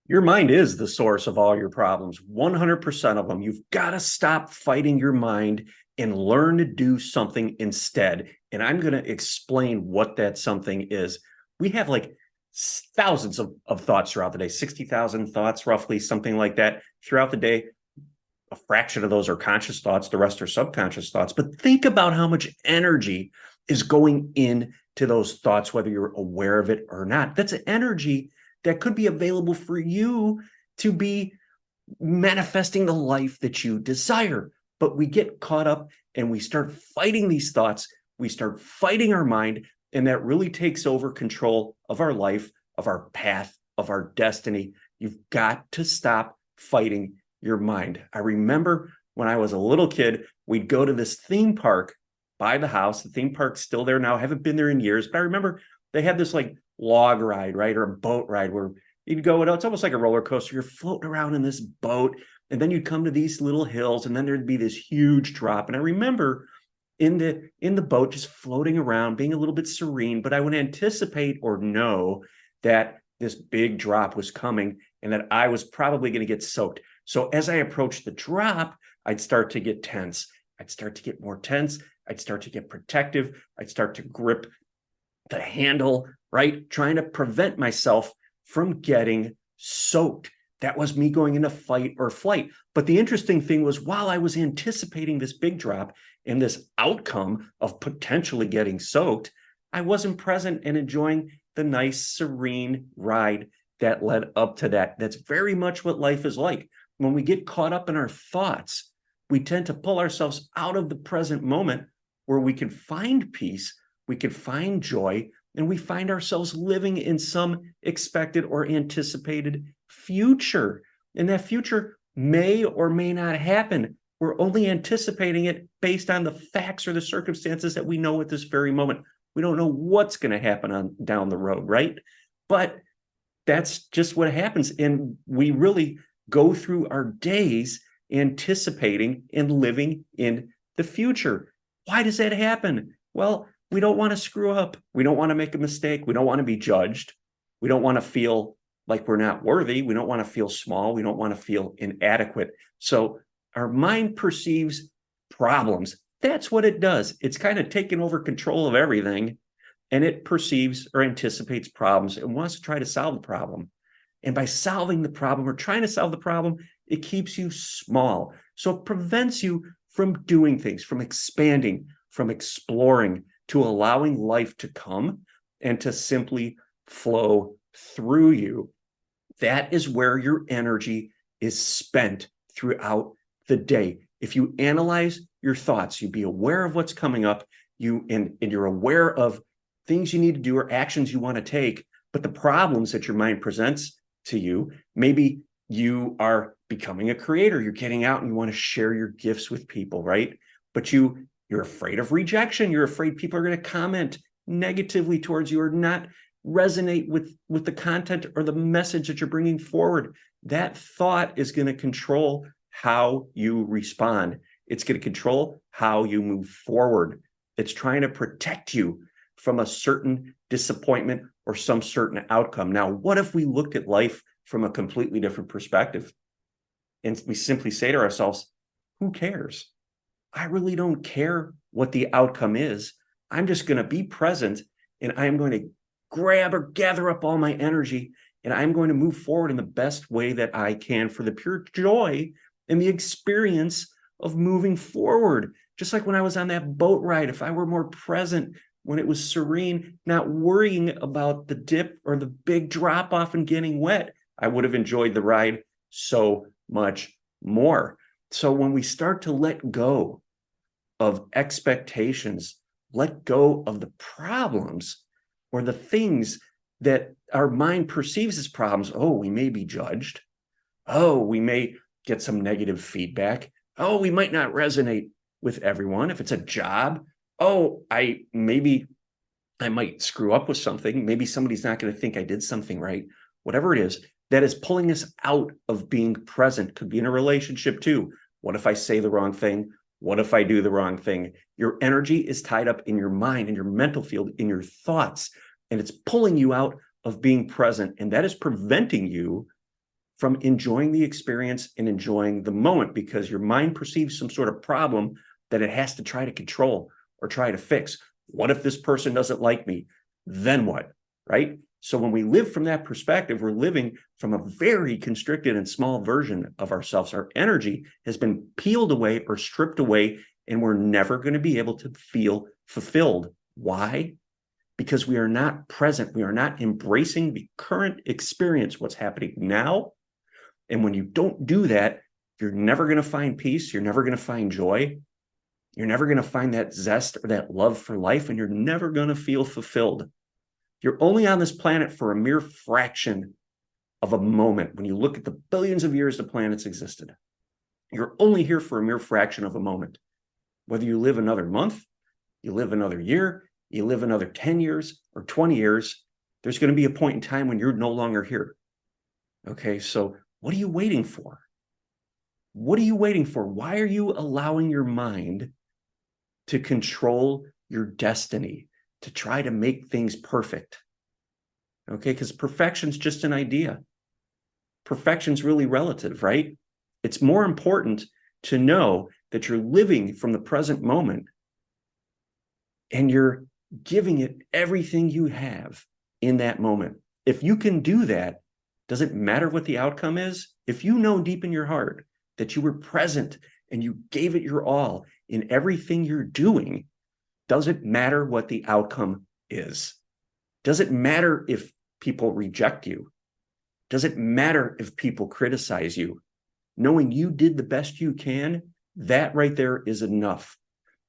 Your mind is the source of all your problems, 100% of them. You've got to stop fighting your mind and learn to do something instead. And I'm going to explain what that something is. We have like thousands of thoughts throughout the day, 60,000 thoughts, roughly, something like that throughout the day. A fraction of those are conscious thoughts, the rest are subconscious thoughts. But think about how much energy is going into those thoughts, whether you're aware of it or not. That's energy that could be available for you to be manifesting the life that you desire. But we get caught up and we start fighting these thoughts. We start fighting our mind, and that really takes over control of our life, of our path, of our destiny. You've got to stop fighting your mind. I remember when I was a little kid, we'd go to this theme park by the house. The theme park's still there now. I haven't been there in years, but I remember they had this like log ride, right? Or a boat ride where you'd go, it's almost like a roller coaster. You're floating around in this boat, and then you'd come to these little hills, and then there'd be this huge drop. And I remember in the boat just floating around, being a little bit serene, but I would anticipate or know that this big drop was coming and that I was probably going to get soaked. So as I approached the drop, I'd start to get tense. I'd start to get more tense. I'd start to get protective. I'd start to grip the handle, right? Trying to prevent myself from getting soaked. That was me going into fight or flight. But the interesting thing was, while I was anticipating this big drop and this outcome of potentially getting soaked, I wasn't present and enjoying the nice, serene ride that led up to that. That's very much what life is like. When we get caught up in our thoughts, we tend to pull ourselves out of the present moment where we can find peace, we can find joy, and we find ourselves living in some expected or anticipated future. And that future may or may not happen. We're only anticipating it based on the facts or the circumstances that we know at this very moment. We don't know what's going to happen on down the road, right? But that's just what happens. And we really go through our days anticipating and living in the future. Why does that happen? Well, we don't want to screw up. We don't want to make a mistake. We don't want to be judged. We don't want to feel like we're not worthy. We don't want to feel small. We don't want to feel inadequate. So our mind perceives problems. That's what it does. It's kind of taken over control of everything, and it perceives or anticipates problems and wants to try to solve the problem. And by solving the problem or trying to solve the problem, it keeps you small. So it prevents you from doing things, from expanding, from exploring, to allowing life to come and to simply flow through you. That is where your energy is spent throughout the day. If you analyze your thoughts, you be aware of what's coming up, and you're aware of things you need to do or actions you want to take, but the problems that your mind presents to you, maybe you are becoming a creator, you're getting out and you want to share your gifts with people, right? But you're afraid of rejection. You're afraid people are going to comment negatively towards you or not resonate with the content or the message that you're bringing forward. That thought is going to control how you respond. It's going to control how you move forward. It's trying to protect you from a certain disappointment or some certain outcome. Now, what if we looked at life from a completely different perspective and we simply say to ourselves, who cares? I really don't care what the outcome is. I'm just going to be present, and I'm going to grab or gather up all my energy, and I'm going to move forward in the best way that I can for the pure joy and the experience of moving forward. Just like when I was on that boat ride, if I were more present when it was serene, not worrying about the dip or the big drop off and getting wet, I would have enjoyed the ride so much more. So when we start to let go of expectations, let go of the problems or the things that our mind perceives as problems. Oh, we may be judged. Oh, we may get some negative feedback. Oh, we might not resonate with everyone. If it's a job, oh, I might screw up with something. Maybe somebody's not going to think I did something right. Whatever it is, that is pulling us out of being present. Could be in a relationship too. What if I say the wrong thing? What if I do the wrong thing? Your energy is tied up in your mind, in your mental field, in your thoughts, and it's pulling you out of being present. And that is preventing you from enjoying the experience and enjoying the moment, because your mind perceives some sort of problem that it has to try to control or try to fix. What if this person doesn't like me? Then what, right? So when we live from that perspective, we're living from a very constricted and small version of ourselves. Our energy has been peeled away or stripped away, and we're never going to be able to feel fulfilled. Why? Because we are not present. We are not embracing the current experience, what's happening now. And when you don't do that, you're never going to find peace. You're never going to find joy. You're never going to find that zest or that love for life, and you're never going to feel fulfilled. You're only on this planet for a mere fraction of a moment. When you look at the billions of years the planet's existed, you're only here for a mere fraction of a moment. Whether you live another month, you live another year, you live another 10 years or 20 years, there's going to be a point in time when you're no longer here. Okay, so what are you waiting for? What are you waiting for? Why are you allowing your mind to control your destiny, to try to make things perfect? Okay, because perfection's just an idea. Perfection's really relative, right? It's more important to know that you're living from the present moment and you're giving it everything you have in that moment. If you can do that, does it matter what the outcome is? If you know deep in your heart that you were present and you gave it your all in everything you're doing, does it matter what the outcome is? Does it matter if people reject you? Does it matter if people criticize you? Knowing you did the best you can, that right there is enough.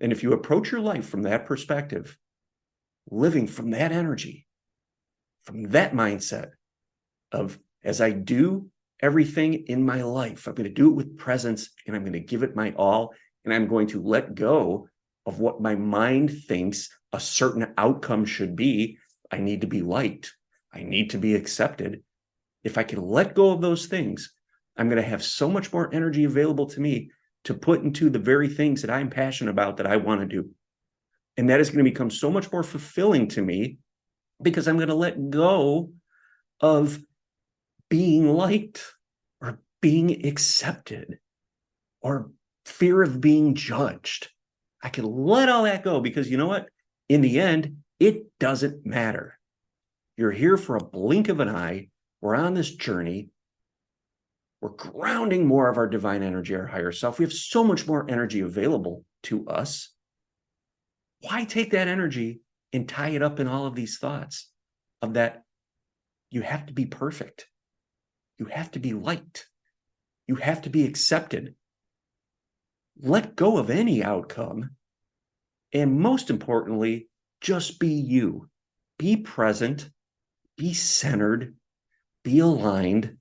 And if you approach your life from that perspective, living from that energy, from that mindset of, as I do everything in my life, I'm going to do it with presence, and I'm going to give it my all, and I'm going to let go of what my mind thinks a certain outcome should be. I need to be liked. I need to be accepted. If I can let go of those things, I'm going to have so much more energy available to me to put into the very things that I'm passionate about, that I want to do. And that is going to become so much more fulfilling to me, because I'm going to let go of being liked or being accepted or fear of being judged. I can let all that go, because you know what? In the end, it doesn't matter. You're here for a blink of an eye. We're on this journey. We're grounding more of our divine energy, our higher self. We have so much more energy available to us. Why take that energy and tie it up in all of these thoughts of that you have to be perfect? You have to be liked. You have to be accepted. Let go of any outcome. And most importantly, just be you. Be present. Be centered. Be aligned.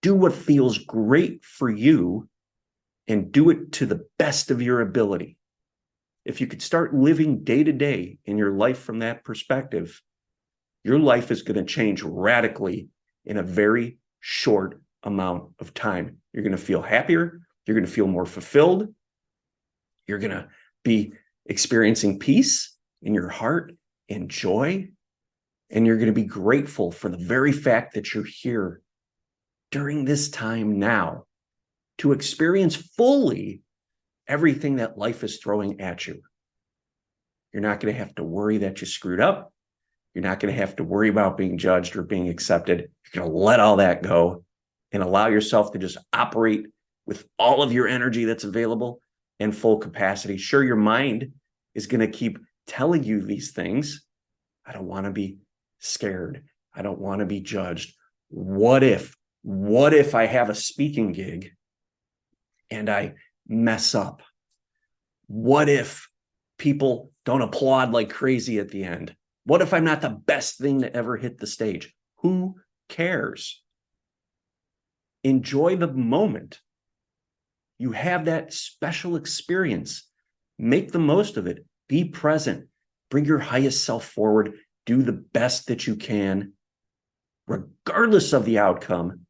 Do what feels great for you, and do it to the best of your ability. If you could start living day to day in your life from that perspective, your life is going to change radically in a very short amount of time. You're going to feel happier. You're going to feel more fulfilled. You're going to be experiencing peace in your heart and joy. And you're going to be grateful for the very fact that you're here during this time now to experience fully everything that life is throwing at you. You're not going to have to worry that you screwed up. You're not going to have to worry about being judged or being accepted. You're going to let all that go and allow yourself to just operate with all of your energy that's available and full capacity. Sure, your mind is going to keep telling you these things. I don't want to be scared. I don't want to be judged. What if I have a speaking gig and I mess up? What if people don't applaud like crazy at the end? What if I'm not the best thing to ever hit the stage? Who cares? Enjoy the moment. You have that special experience. Make the most of it. Be present. Bring your highest self forward. Do the best that you can, regardless of the outcome,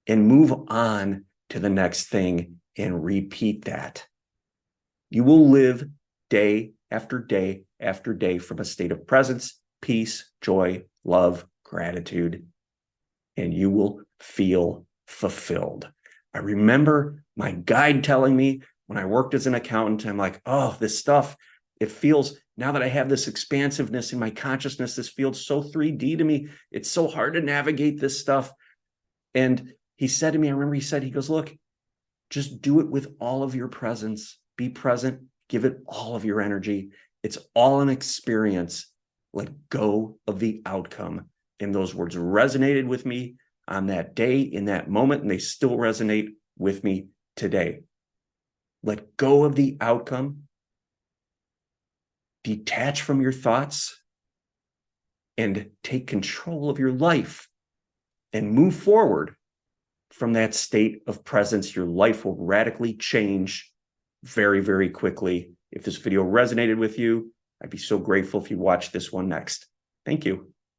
and move on to the next thing and repeat that. You will live day after day after day from a state of presence, peace, joy, love, gratitude, and you will feel fulfilled. I remember my guide telling me when I worked as an accountant, I'm like, oh, this stuff, it feels, now that I have this expansiveness in my consciousness, this feels so 3D to me. It's so hard to navigate this stuff. And he said to me, I remember he goes, look, just do it with all of your presence. Be present, give it all of your energy. It's all an experience. Let go of the outcome. And those words resonated with me on that day, in that moment, and they still resonate with me today. Let go of the outcome. Detach from your thoughts and take control of your life and move forward from that state of presence. Your life will radically change very, very quickly. If this video resonated with you, I'd be so grateful if you watch this one next. Thank you.